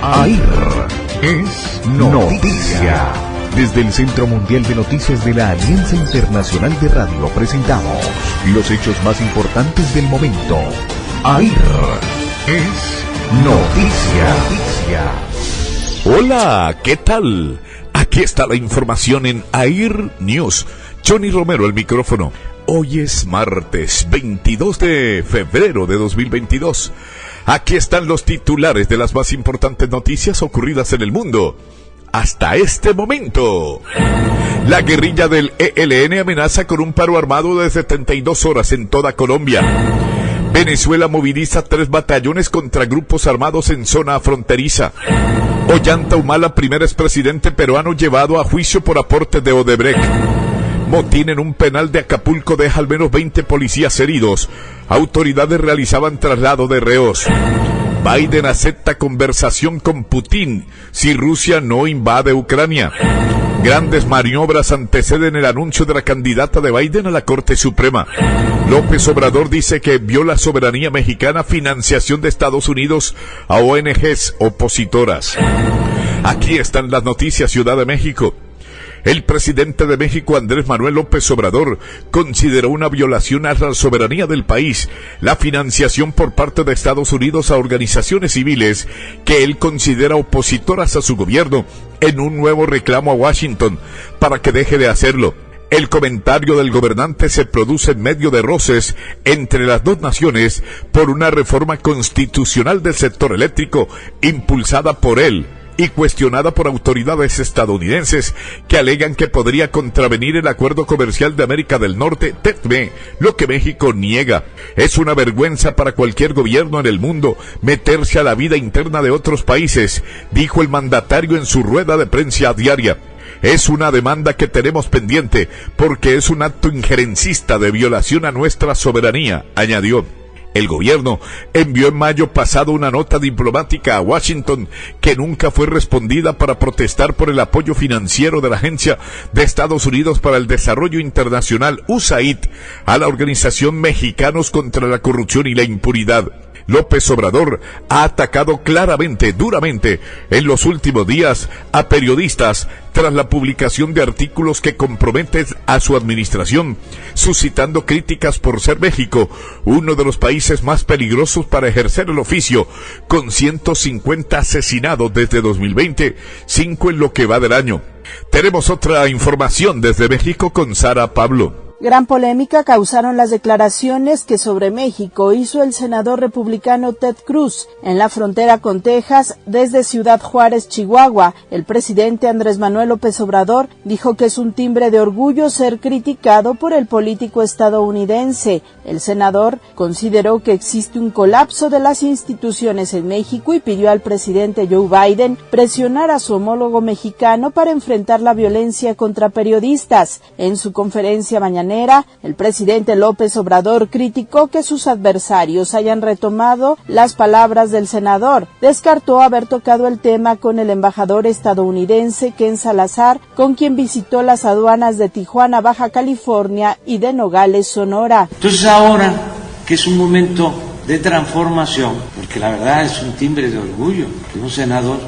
AIR es noticia. Desde el Centro Mundial de Noticias de la Alianza Internacional de Radio presentamos los hechos más importantes del momento. AIR es noticia. Hola, ¿qué tal? Aquí está la información en AIR News. Johnny Romero, el micrófono. Hoy es martes 22 de febrero de 2022. Aquí están los titulares de las más importantes noticias ocurridas en el mundo hasta este momento. La guerrilla del ELN amenaza con un paro armado de 72 horas en toda Colombia. Venezuela moviliza 3 batallones contra grupos armados en zona fronteriza. Ollanta Humala, primer expresidente peruano llevado a juicio por aportes de Odebrecht. Motín en un penal de Acapulco deja al menos 20 policías heridos. Autoridades realizaban traslado de reos. Biden acepta conversación con Putin si Rusia no invade Ucrania. Grandes maniobras anteceden el anuncio de la candidata de Biden a la Corte Suprema. López Obrador dice que viola soberanía mexicana financiación de Estados Unidos a ONGs opositoras. Aquí están las noticias, Ciudad de México. El presidente de México, Andrés Manuel López Obrador, consideró una violación a la soberanía del país la financiación por parte de Estados Unidos a organizaciones civiles que él considera opositoras a su gobierno en un nuevo reclamo a Washington para que deje de hacerlo. El comentario del gobernante se produce en medio de roces entre las dos naciones por una reforma constitucional del sector eléctrico impulsada por él y cuestionada por autoridades estadounidenses que alegan que podría contravenir el Acuerdo Comercial de América del Norte, TECME, lo que México niega. Es una vergüenza para cualquier gobierno en el mundo meterse a la vida interna de otros países, dijo el mandatario en su rueda de prensa diaria. Es una demanda que tenemos pendiente porque es un acto injerencista de violación a nuestra soberanía, añadió. El gobierno envió en mayo pasado una nota diplomática a Washington que nunca fue respondida para protestar por el apoyo financiero de la Agencia de Estados Unidos para el Desarrollo Internacional, USAID, a la organización Mexicanos contra la Corrupción y la Impunidad. López Obrador ha atacado claramente, duramente, en los últimos días a periodistas tras la publicación de artículos que comprometen a su administración, suscitando críticas por ser México uno de los países más peligrosos para ejercer el oficio, con 150 asesinados desde 2020, 5 en lo que va del año. Tenemos otra información desde México con Sara Pablo. Gran polémica causaron las declaraciones que sobre México hizo el senador republicano Ted Cruz en la frontera con Texas desde Ciudad Juárez, Chihuahua. El presidente Andrés Manuel López Obrador dijo que es un timbre de orgullo ser criticado por el político estadounidense. El senador consideró que existe un colapso de las instituciones en México y pidió al presidente Joe Biden presionar a su homólogo mexicano para enfrentar la violencia contra periodistas. En su conferencia mañanera, el presidente López Obrador criticó que sus adversarios hayan retomado las palabras del senador. Descartó haber tocado el tema con el embajador estadounidense Ken Salazar, con quien visitó las aduanas de Tijuana, Baja California y de Nogales, Sonora. Entonces ahora que es un momento de transformación, porque la verdad es un timbre de orgullo que un senador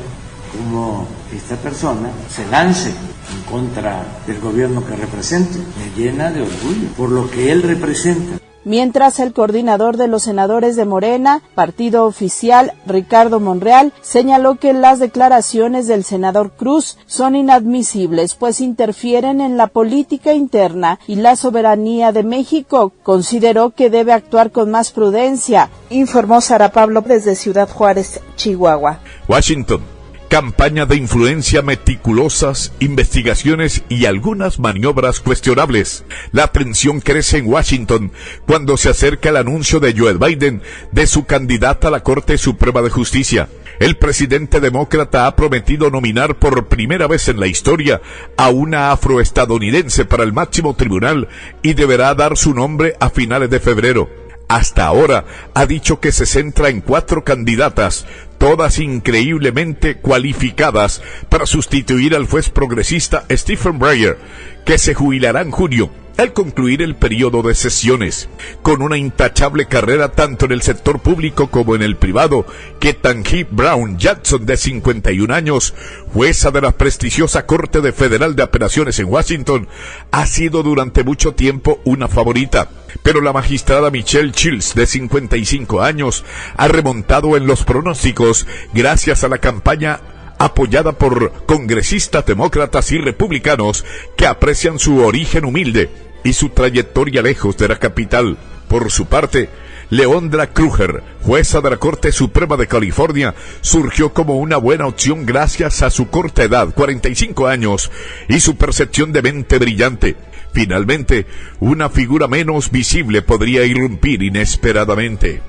como esta persona se lance en contra del gobierno que representa, me llena de orgullo por lo que él representa. Mientras el coordinador de los senadores de Morena, partido oficial, Ricardo Monreal, señaló que las declaraciones del senador Cruz son inadmisibles, pues interfieren en la política interna y la soberanía de México. Consideró que debe actuar con más prudencia, informó Sara Pablo desde Ciudad Juárez, Chihuahua. Washington. Campaña de influencia meticulosas, investigaciones y algunas maniobras cuestionables. La tensión crece en Washington cuando se acerca el anuncio de Joe Biden de su candidata a la Corte Suprema de Justicia. El presidente demócrata ha prometido nominar por primera vez en la historia a una afroestadounidense para el máximo tribunal y deberá dar su nombre a finales de febrero. Hasta ahora ha dicho que se centra en 4 candidatas, todas increíblemente cualificadas para sustituir al juez progresista Stephen Breyer, que se jubilará en junio. al concluir el periodo de sesiones. Con una intachable carrera tanto en el sector público como en el privado, Ketanji Brown Jackson, de 51 años, jueza de la prestigiosa Corte Federal de Apelaciones en Washington, ha sido durante mucho tiempo una favorita. Pero la magistrada Michelle Childs, de 55 años, ha remontado en los pronósticos gracias a la campaña apoyada por congresistas demócratas y republicanos que aprecian su origen humilde y su trayectoria lejos de la capital. Por su parte, Leondra Kruger, jueza de la Corte Suprema de California, surgió como una buena opción gracias a su corta edad, 45 años, y su percepción de mente brillante. Finalmente, una figura menos visible podría irrumpir inesperadamente.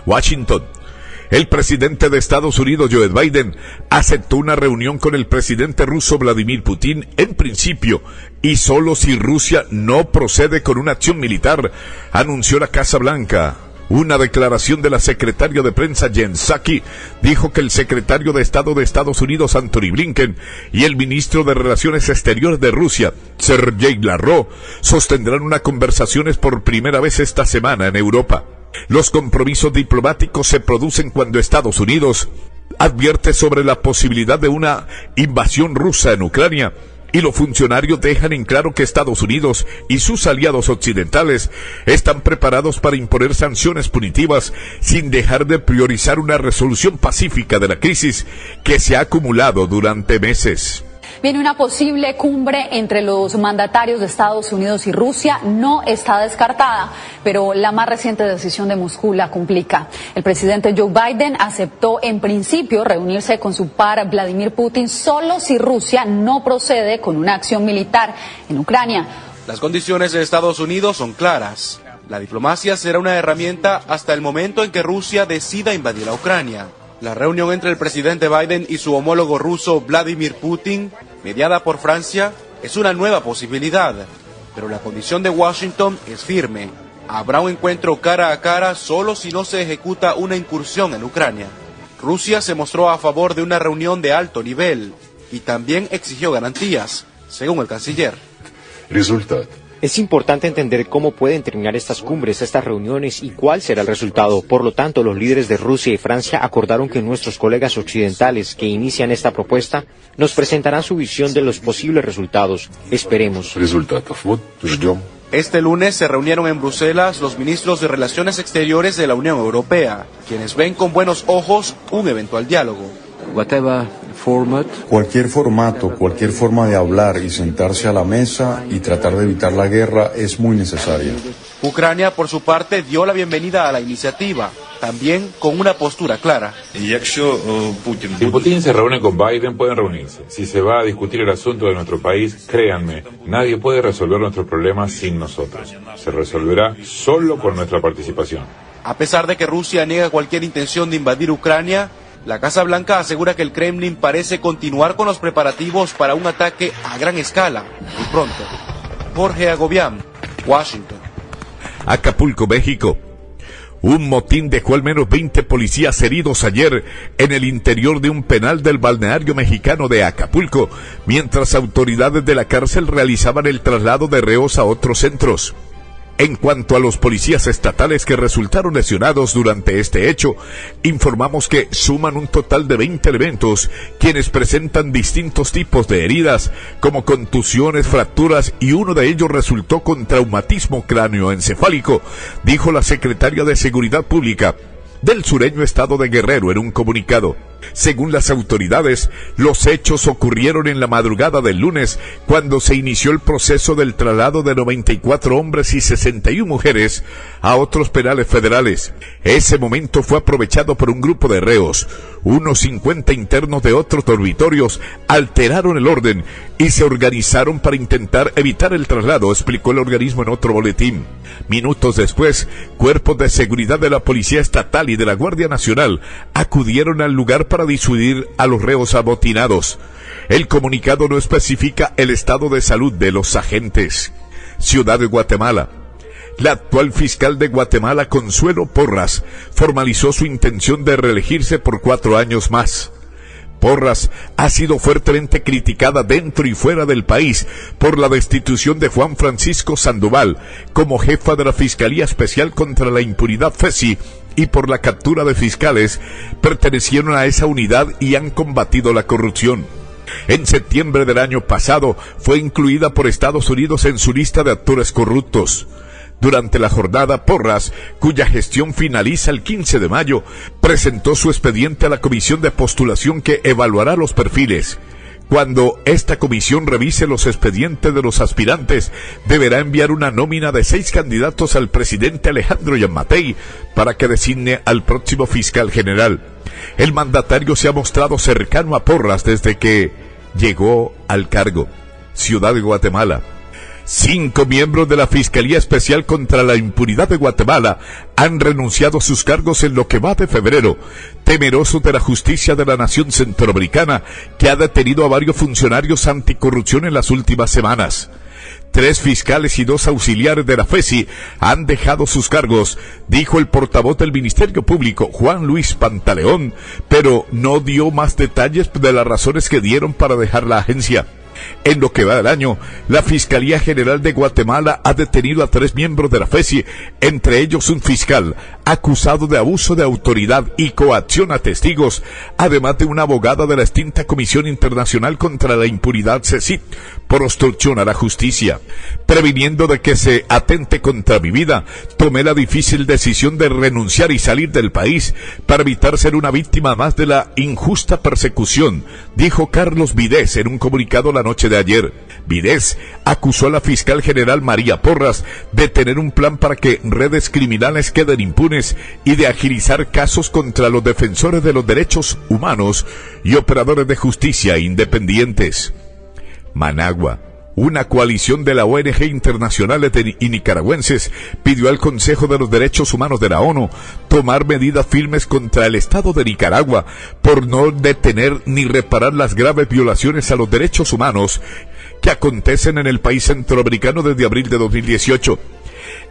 Washington. El presidente de Estados Unidos, Joe Biden, aceptó una reunión con el presidente ruso Vladimir Putin en principio, y solo si Rusia no procede con una acción militar, anunció la Casa Blanca. Una declaración de la secretaria de prensa Jen Psaki dijo que el secretario de Estado de Estados Unidos, Anthony Blinken, y el ministro de Relaciones Exteriores de Rusia, Sergei Lavrov, sostendrán unas conversaciones por primera vez esta semana en Europa. Los compromisos diplomáticos se producen cuando Estados Unidos advierte sobre la posibilidad de una invasión rusa en Ucrania, y los funcionarios dejan en claro que Estados Unidos y sus aliados occidentales están preparados para imponer sanciones punitivas sin dejar de priorizar una resolución pacífica de la crisis que se ha acumulado durante meses. Bien, una posible cumbre entre los mandatarios de Estados Unidos y Rusia no está descartada, pero la más reciente decisión de Moscú la complica. El presidente Joe Biden aceptó en principio reunirse con su par Vladimir Putin solo si Rusia no procede con una acción militar en Ucrania. Las condiciones de Estados Unidos son claras. La diplomacia será una herramienta hasta el momento en que Rusia decida invadir a Ucrania. La reunión entre el presidente Biden y su homólogo ruso Vladimir Putin, mediada por Francia, es una nueva posibilidad, pero la condición de Washington es firme. Habrá un encuentro cara a cara solo si no se ejecuta una incursión en Ucrania. Rusia se mostró a favor de una reunión de alto nivel y también exigió garantías, según el canciller. Resultado. Es importante entender cómo pueden terminar estas cumbres, estas reuniones y cuál será el resultado. Por lo tanto, los líderes de Rusia y Francia acordaron que nuestros colegas occidentales que inician esta propuesta nos presentarán su visión de los posibles resultados. Esperemos. Este lunes se reunieron en Bruselas los ministros de Relaciones Exteriores de la Unión Europea, quienes ven con buenos ojos un eventual diálogo. Cualquier formato, cualquier forma de hablar y sentarse a la mesa y tratar de evitar la guerra es muy necesaria. Ucrania, por su parte, dio la bienvenida a la iniciativa, también con una postura clara. Si Putin se reúne con Biden, pueden reunirse. Si se va a discutir el asunto de nuestro país, créanme, nadie puede resolver nuestros problemas sin nosotros. Se resolverá solo con nuestra participación. A pesar de que Rusia niega cualquier intención de invadir Ucrania, la Casa Blanca asegura que el Kremlin parece continuar con los preparativos para un ataque a gran escala, muy pronto. Jorge Agobián, Washington. Acapulco, México. Un motín dejó al menos 20 policías heridos ayer en el interior de un penal del balneario mexicano de Acapulco, mientras autoridades de la cárcel realizaban el traslado de reos a otros centros. En cuanto a los policías estatales que resultaron lesionados durante este hecho, informamos que suman un total de 20 elementos, quienes presentan distintos tipos de heridas, como contusiones, fracturas, y uno de ellos resultó con traumatismo cráneoencefálico, dijo la secretaria de Seguridad Pública del sureño estado de Guerrero en un comunicado. Según las autoridades, los hechos ocurrieron en la madrugada del lunes, cuando se inició el proceso del traslado de 94 hombres y 61 mujeres a otros penales federales. Ese momento fue aprovechado por un grupo de reos. Unos 50 internos de otros dormitorios alteraron el orden y se organizaron para intentar evitar el traslado, explicó el organismo en otro boletín. Minutos después, cuerpos de seguridad de la Policía Estatal y de la Guardia Nacional acudieron al lugar para disuadir a los reos amotinados. El comunicado no especifica el estado de salud de los agentes. Ciudad de Guatemala. La actual fiscal de Guatemala, Consuelo Porras, formalizó su intención de reelegirse por 4 años más. Porras ha sido fuertemente criticada dentro y fuera del país por la destitución de Juan Francisco Sandoval como jefa de la Fiscalía Especial contra la Impunidad FECI y por la captura de fiscales pertenecieron a esa unidad y han combatido la corrupción. En septiembre del año pasado fue incluida por Estados Unidos en su lista de actores corruptos. Durante la jornada, Porras, cuya gestión finaliza el 15 de mayo, presentó su expediente a la comisión de postulación que evaluará los perfiles. Cuando esta comisión revise los expedientes de los aspirantes, deberá enviar una nómina de 6 candidatos al presidente Alejandro Yamatei para que designe al próximo fiscal general. El mandatario se ha mostrado cercano a Porras desde que llegó al cargo. Ciudad de Guatemala. 5 miembros de la Fiscalía Especial contra la Impunidad de Guatemala han renunciado a sus cargos en lo que va de febrero, temerosos de la justicia de la nación centroamericana, que ha detenido a varios funcionarios anticorrupción en las últimas semanas. 3 fiscales y 2 auxiliares de la FECI han dejado sus cargos, dijo el portavoz del Ministerio Público, Juan Luis Pantaleón, pero no dio más detalles de las razones que dieron para dejar la agencia. En lo que va del año, la Fiscalía General de Guatemala ha detenido a 3 miembros de la FECI, entre ellos un fiscal, acusado de abuso de autoridad y coacción a testigos, además de una abogada de la extinta Comisión Internacional contra la Impunidad CECIT, por obstrucción a la justicia. Previniendo de que se atente contra mi vida, tomé la difícil decisión de renunciar y salir del país para evitar ser una víctima más de la injusta persecución, dijo Carlos Vidés en un comunicado la noche de ayer. Vidés acusó a la fiscal general María Porras de tener un plan para que redes criminales queden impunes y de agilizar casos contra los defensores de los derechos humanos y operadores de justicia independientes. Managua. Una coalición de la ONG internacionales y nicaragüenses pidió al Consejo de los Derechos Humanos de la ONU tomar medidas firmes contra el Estado de Nicaragua por no detener ni reparar las graves violaciones a los derechos humanos que acontecen en el país centroamericano desde abril de 2018.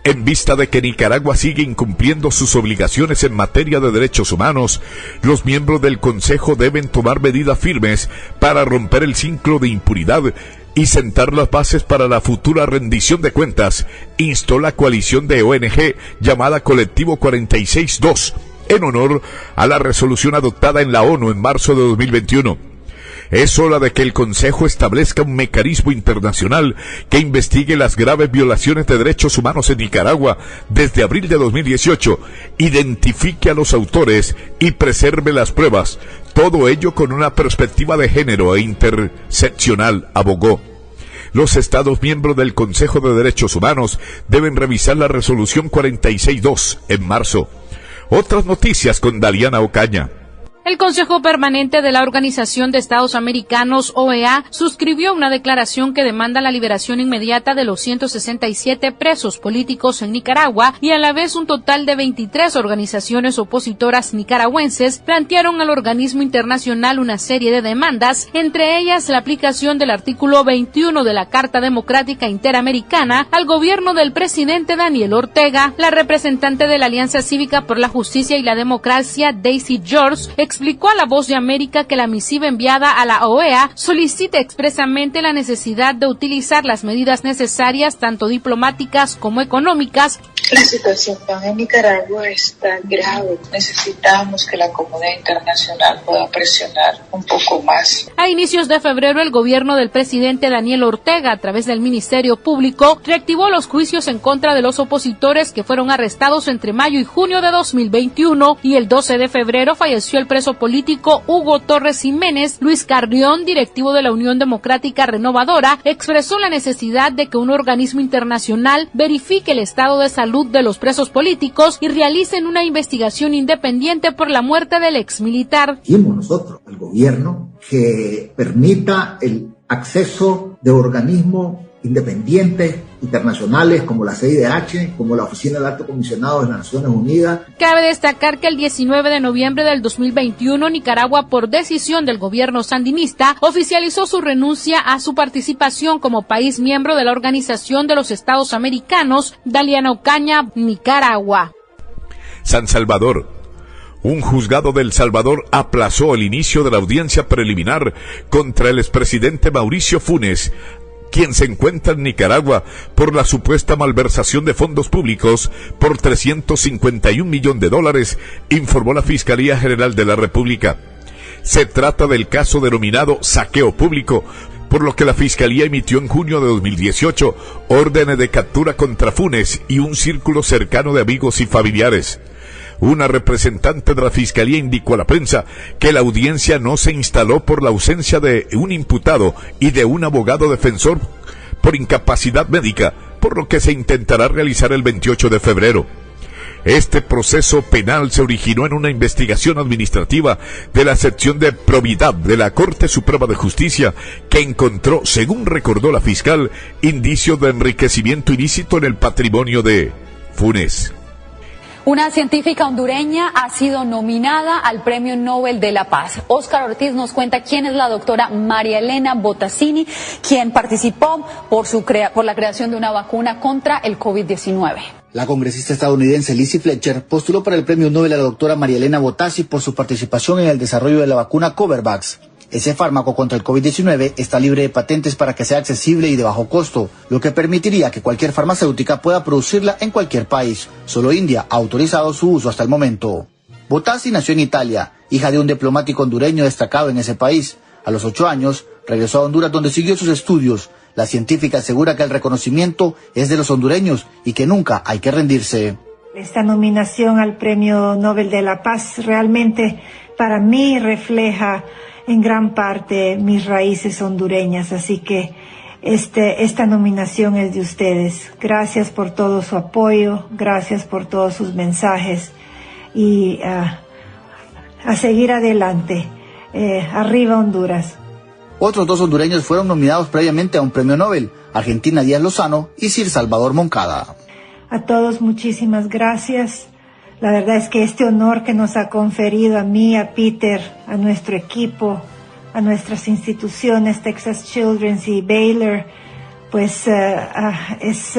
En vista de que Nicaragua sigue incumpliendo sus obligaciones en materia de derechos humanos, los miembros del Consejo deben tomar medidas firmes para romper el ciclo de impunidad y sentar las bases para la futura rendición de cuentas, instó la coalición de ONG llamada Colectivo 46-2, en honor a la resolución adoptada en la ONU en marzo de 2021. Es hora de que el Consejo establezca un mecanismo internacional que investigue las graves violaciones de derechos humanos en Nicaragua desde abril de 2018, identifique a los autores y preserve las pruebas, todo ello con una perspectiva de género e interseccional, abogó. Los Estados miembros del Consejo de Derechos Humanos deben revisar la resolución 46-2 en marzo. Otras noticias con Daliana Ocaña. El Consejo Permanente de la Organización de Estados Americanos, OEA, suscribió una declaración que demanda la liberación inmediata de los 167 presos políticos en Nicaragua y a la vez un total de 23 organizaciones opositoras nicaragüenses plantearon al organismo internacional una serie de demandas, entre ellas la aplicación del artículo 21 de la Carta Democrática Interamericana al gobierno del presidente Daniel Ortega. La representante de la Alianza Cívica por la Justicia y la Democracia, Daisy George, explicó a La Voz de América que la misiva enviada a la OEA solicita expresamente la necesidad de utilizar las medidas necesarias, tanto diplomáticas como económicas. La situación en Nicaragua está grave. Necesitamos que la comunidad internacional pueda presionar un poco más. A inicios de febrero, el gobierno del presidente Daniel Ortega, a través del Ministerio Público, reactivó los juicios en contra de los opositores que fueron arrestados entre mayo y junio de 2021, y el 12 de febrero falleció el preso político Hugo Torres Jiménez. Luis Carrión, directivo de la Unión Democrática Renovadora, expresó la necesidad de que un organismo internacional verifique el estado de salud de los presos políticos y realicen una investigación independiente por la muerte del exmilitar. Dijimos nosotros al gobierno que permita el acceso de organismos independientes internacionales como la CIDH, como la Oficina del Alto Comisionado de las Naciones Unidas. Cabe destacar que el 19 de noviembre del 2021, Nicaragua, por decisión del gobierno sandinista, oficializó su renuncia a su participación como país miembro de la Organización de los Estados Americanos. Daliana Ocaña, Nicaragua. San Salvador. Un juzgado de El Salvador aplazó el inicio de la audiencia preliminar contra el expresidente Mauricio Funes, quien se encuentra en Nicaragua por la supuesta malversación de fondos públicos por $351 millones, informó la Fiscalía General de la República. Se trata del caso denominado saqueo público, por lo que la Fiscalía emitió en junio de 2018 órdenes de captura contra Funes y un círculo cercano de amigos y familiares. Una representante de la Fiscalía indicó a la prensa que la audiencia no se instaló por la ausencia de un imputado y de un abogado defensor por incapacidad médica, por lo que se intentará realizar el 28 de febrero. Este proceso penal se originó en una investigación administrativa de la sección de probidad de la Corte Suprema de Justicia, que encontró, según recordó la fiscal, indicios de enriquecimiento ilícito en el patrimonio de Funes. Una científica hondureña ha sido nominada al Premio Nobel de la Paz. Óscar Ortiz nos cuenta quién es la doctora María Elena Bottazzini, quien participó por la creación de una vacuna contra el COVID-19. La congresista estadounidense Lizzie Fletcher postuló para el Premio Nobel a la doctora María Elena Bottazzini por su participación en el desarrollo de la vacuna Covervax. Ese fármaco contra el COVID-19 está libre de patentes para que sea accesible y de bajo costo, lo que permitiría que cualquier farmacéutica pueda producirla en cualquier país. Solo India ha autorizado su uso hasta el momento. Bottazzini nació en Italia, hija de un diplomático hondureño destacado en ese país. A los 8 años, regresó a Honduras donde siguió sus estudios. La científica asegura que el reconocimiento es de los hondureños y que nunca hay que rendirse. Esta nominación al Premio Nobel de la Paz realmente para mí refleja en gran parte mis raíces hondureñas, así que esta nominación es de ustedes. Gracias por todo su apoyo, gracias por todos sus mensajes y a seguir adelante. Arriba Honduras. Otros 2 hondureños fueron nominados previamente a un premio Nobel, Argentina Díaz Lozano y Sir Salvador Moncada. A todos muchísimas gracias. La verdad es que este honor que nos ha conferido a mí, a Peter, a nuestro equipo, a nuestras instituciones, Texas Children's y Baylor, pues es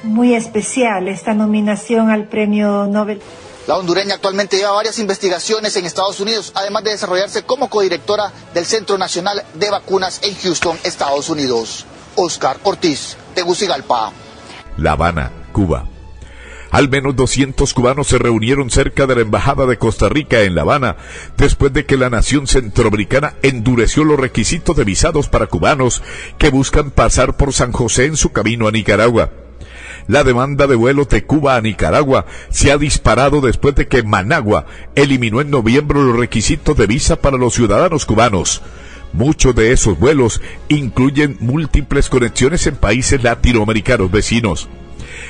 muy especial esta nominación al Premio Nobel. La hondureña actualmente lleva varias investigaciones en Estados Unidos, además de desarrollarse como codirectora del Centro Nacional de Vacunas en Houston, Estados Unidos. Óscar Ortiz, Tegucigalpa. La Habana, Cuba. Al menos 200 cubanos se reunieron cerca de la Embajada de Costa Rica en La Habana, después de que la nación centroamericana endureció los requisitos de visados para cubanos que buscan pasar por San José en su camino a Nicaragua. La demanda de vuelos de Cuba a Nicaragua se ha disparado después de que Managua eliminó en noviembre los requisitos de visa para los ciudadanos cubanos. Muchos de esos vuelos incluyen múltiples conexiones en países latinoamericanos vecinos.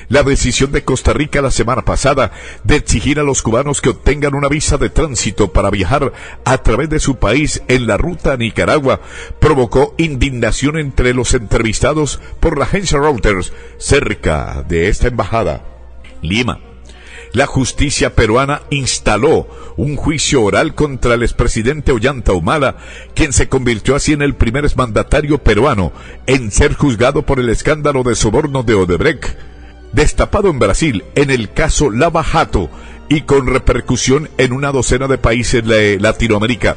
La decisión de Costa Rica la semana pasada de exigir a los cubanos que obtengan una visa de tránsito para viajar a través de su país en la ruta a Nicaragua provocó indignación entre los entrevistados por la agencia Reuters cerca de esta embajada. Lima. La justicia peruana instaló un juicio oral contra el expresidente Ollanta Humala, quien se convirtió así en el primer exmandatario peruano en ser juzgado por el escándalo de soborno de Odebrecht, destapado en Brasil en el caso Lava Jato y con repercusión en una docena de países de Latinoamérica.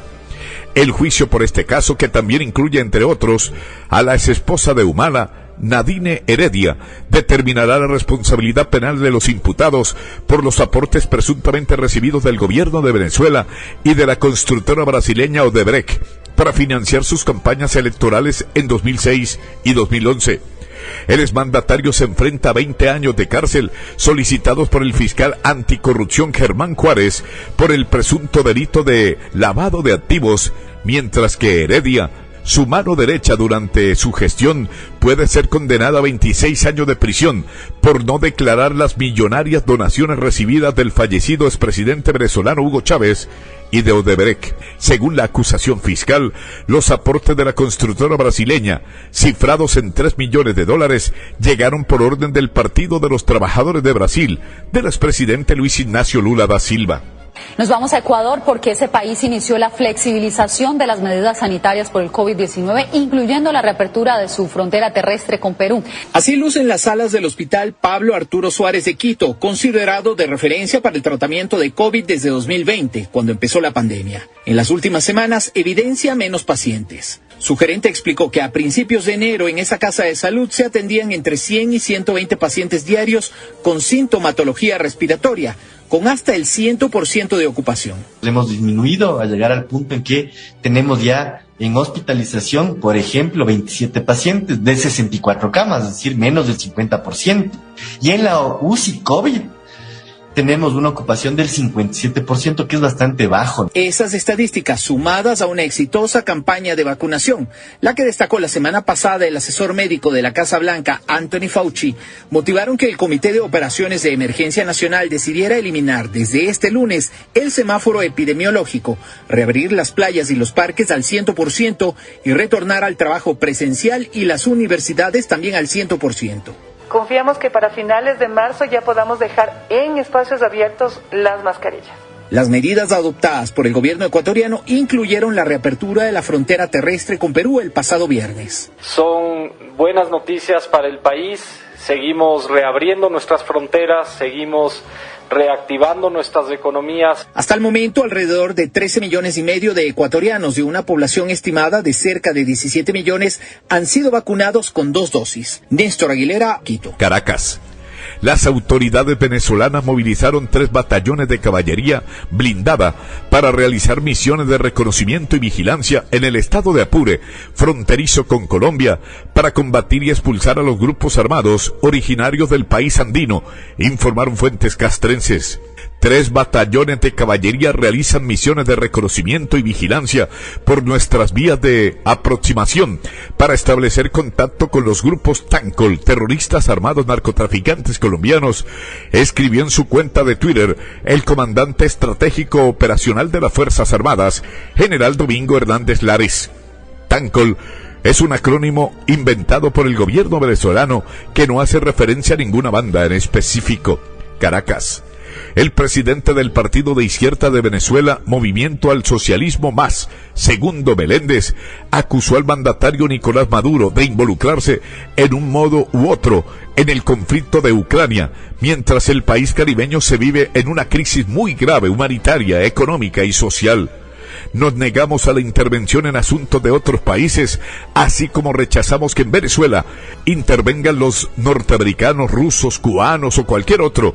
El juicio por este caso, que también incluye entre otros a la exesposa de Humala, Nadine Heredia, determinará la responsabilidad penal de los imputados por los aportes presuntamente recibidos del gobierno de Venezuela y de la constructora brasileña Odebrecht para financiar sus campañas electorales en 2006 y 2011. El exmandatario se enfrenta a 20 años de cárcel solicitados por el fiscal anticorrupción Germán Juárez por el presunto delito de lavado de activos, mientras que Heredia, su mano derecha durante su gestión, puede ser condenada a 26 años de prisión por no declarar las millonarias donaciones recibidas del fallecido expresidente venezolano Hugo Chávez y de Odebrecht. Según la acusación fiscal, los aportes de la constructora brasileña, cifrados en $3 millones, llegaron por orden del Partido de los Trabajadores de Brasil, del expresidente Luis Ignacio Lula da Silva. Nos vamos a Ecuador porque ese país inició la flexibilización de las medidas sanitarias por el COVID-19, incluyendo la reapertura de su frontera terrestre con Perú. Así lucen las salas del Hospital Pablo Arturo Suárez de Quito, considerado de referencia para el tratamiento de COVID desde 2020, cuando empezó la pandemia. En las últimas semanas evidencia menos pacientes. Su gerente explicó que a principios de enero en esa casa de salud se atendían entre 100 y 120 pacientes diarios con sintomatología respiratoria, con hasta el 100% de ocupación. Hemos disminuido a llegar al punto en que tenemos ya en hospitalización, por ejemplo, 27 pacientes de 64 camas, es decir, menos del 50%. Y en la UCI COVID tenemos una ocupación del 57%, que es bastante bajo. Esas estadísticas, sumadas a una exitosa campaña de vacunación, la que destacó la semana pasada el asesor médico de la Casa Blanca, Anthony Fauci, motivaron que el Comité de Operaciones de Emergencia Nacional decidiera eliminar desde este lunes el semáforo epidemiológico, reabrir las playas y los parques al 100% y retornar al trabajo presencial y las universidades también al 100%. Confiamos que para finales de marzo ya podamos dejar en espacios abiertos las mascarillas. Las medidas adoptadas por el gobierno ecuatoriano incluyeron la reapertura de la frontera terrestre con Perú el pasado viernes. Son buenas noticias para el país. Seguimos reabriendo nuestras fronteras, seguimos reactivando nuestras economías. Hasta el momento, alrededor de 13,5 millones de ecuatorianos de una población estimada de cerca de 17 millones han sido vacunados con 2 dosis. Néstor Aguilera, Quito. Caracas. Las autoridades venezolanas movilizaron 3 batallones de caballería blindada para realizar misiones de reconocimiento y vigilancia en el estado de Apure, fronterizo con Colombia, para combatir y expulsar a los grupos armados originarios del país andino, informaron fuentes castrenses. 3 batallones de caballería realizan misiones de reconocimiento y vigilancia por nuestras vías de aproximación para establecer contacto con los grupos Tancol, terroristas armados narcotraficantes colombianos, escribió en su cuenta de Twitter el comandante estratégico operacional de las Fuerzas Armadas, general Domingo Hernández Lares. Tancol es un acrónimo inventado por el gobierno venezolano que no hace referencia a ninguna banda en específico. Caracas. El presidente del partido de izquierda de Venezuela, Movimiento al Socialismo Más, Segundo Meléndez, acusó al mandatario Nicolás Maduro de involucrarse en un modo u otro en el conflicto de Ucrania, mientras el país caribeño se vive en una crisis muy grave humanitaria, económica y social. Nos negamos a la intervención en asuntos de otros países, así como rechazamos que en Venezuela intervengan los norteamericanos, rusos, cubanos o cualquier otro.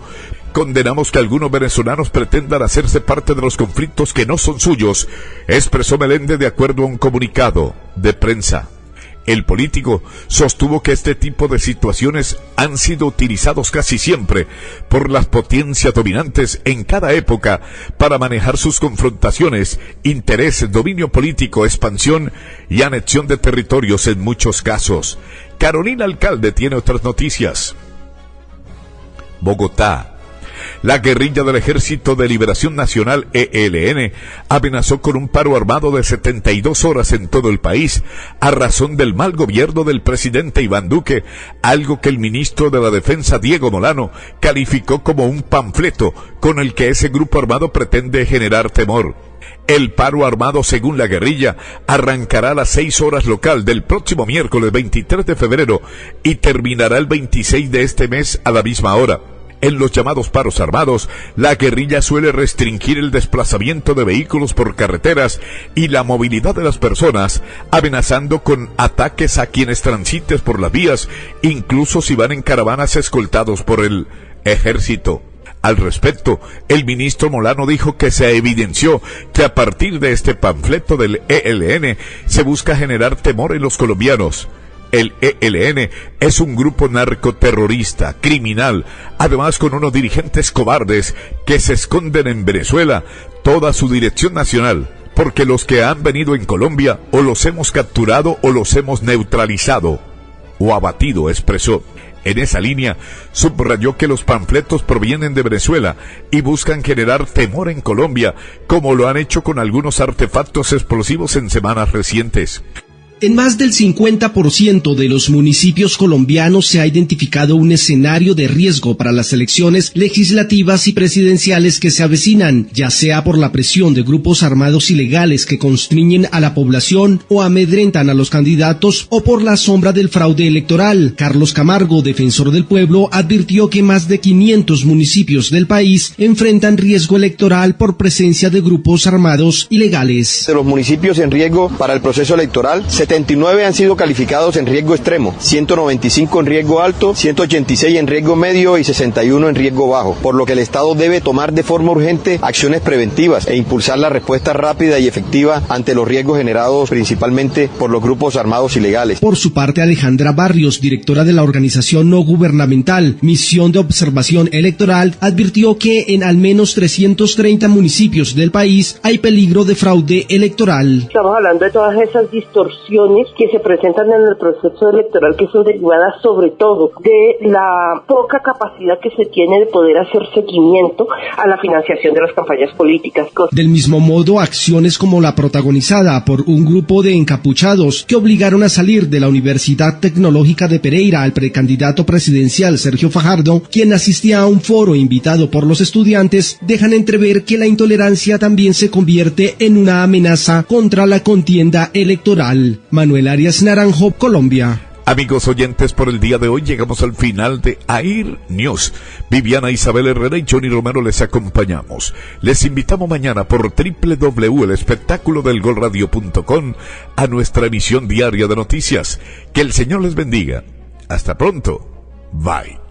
Condenamos que algunos venezolanos pretendan hacerse parte de los conflictos que no son suyos, expresó Meléndez de acuerdo a un comunicado de prensa. El político sostuvo que este tipo de situaciones han sido utilizados casi siempre por las potencias dominantes en cada época para manejar sus confrontaciones, interés, dominio político, expansión y anexión de territorios en muchos casos. Carolina Alcalde tiene otras noticias. Bogotá. La guerrilla del Ejército de Liberación Nacional, ELN, amenazó con un paro armado de 72 horas en todo el país, a razón del mal gobierno del presidente Iván Duque, algo que el ministro de la Defensa, Diego Molano, calificó como un panfleto con el que ese grupo armado pretende generar temor. El paro armado, según la guerrilla, arrancará a las 6 horas local del próximo miércoles 23 de febrero y terminará el 26 de este mes a la misma hora. En los llamados paros armados, la guerrilla suele restringir el desplazamiento de vehículos por carreteras y la movilidad de las personas, amenazando con ataques a quienes transiten por las vías, incluso si van en caravanas escoltados por el ejército. Al respecto, el ministro Molano dijo que se evidenció que a partir de este panfleto del ELN se busca generar temor en los colombianos. El ELN es un grupo narcoterrorista, criminal, además con unos dirigentes cobardes que se esconden en Venezuela, toda su dirección nacional, porque los que han venido en Colombia o los hemos capturado o los hemos neutralizado o abatido, expresó. En esa línea, subrayó que los panfletos provienen de Venezuela y buscan generar temor en Colombia, como lo han hecho con algunos artefactos explosivos en semanas recientes. En más del 50% de los municipios colombianos se ha identificado un escenario de riesgo para las elecciones legislativas y presidenciales que se avecinan, ya sea por la presión de grupos armados ilegales que constriñen a la población o amedrentan a los candidatos o por la sombra del fraude electoral. Carlos Camargo, defensor del pueblo, advirtió que más de 500 municipios del país enfrentan riesgo electoral por presencia de grupos armados ilegales. De los municipios en riesgo para el proceso electoral, 79 han sido calificados en riesgo extremo, 195 en riesgo alto, 186 en riesgo medio y 61 en riesgo bajo, por lo que el Estado debe tomar de forma urgente acciones preventivas e impulsar la respuesta rápida y efectiva ante los riesgos generados principalmente por los grupos armados ilegales. Por su parte, Alejandra Barrios, directora de la organización no gubernamental Misión de Observación Electoral, advirtió que en al menos 330 municipios del país hay peligro de fraude electoral. Estamos hablando de todas esas distorsiones que se presentan en el proceso electoral, que son derivadas sobre todo de la poca capacidad que se tiene de poder hacer seguimiento a la financiación de las campañas políticas. Del mismo modo, acciones como la protagonizada por un grupo de encapuchados que obligaron a salir de la Universidad Tecnológica de Pereira al precandidato presidencial Sergio Fajardo, quien asistía a un foro invitado por los estudiantes, dejan entrever que la intolerancia también se convierte en una amenaza contra la contienda electoral. Manuel Arias Naranjo, Colombia. Amigos oyentes, por el día de hoy llegamos al final de AIR News. Viviana Isabel Herrera y Johnny Romero les acompañamos. Les invitamos mañana por www.elespectaculodelgolradio.com a nuestra emisión diaria de noticias. Que el Señor les bendiga. Hasta pronto. Bye.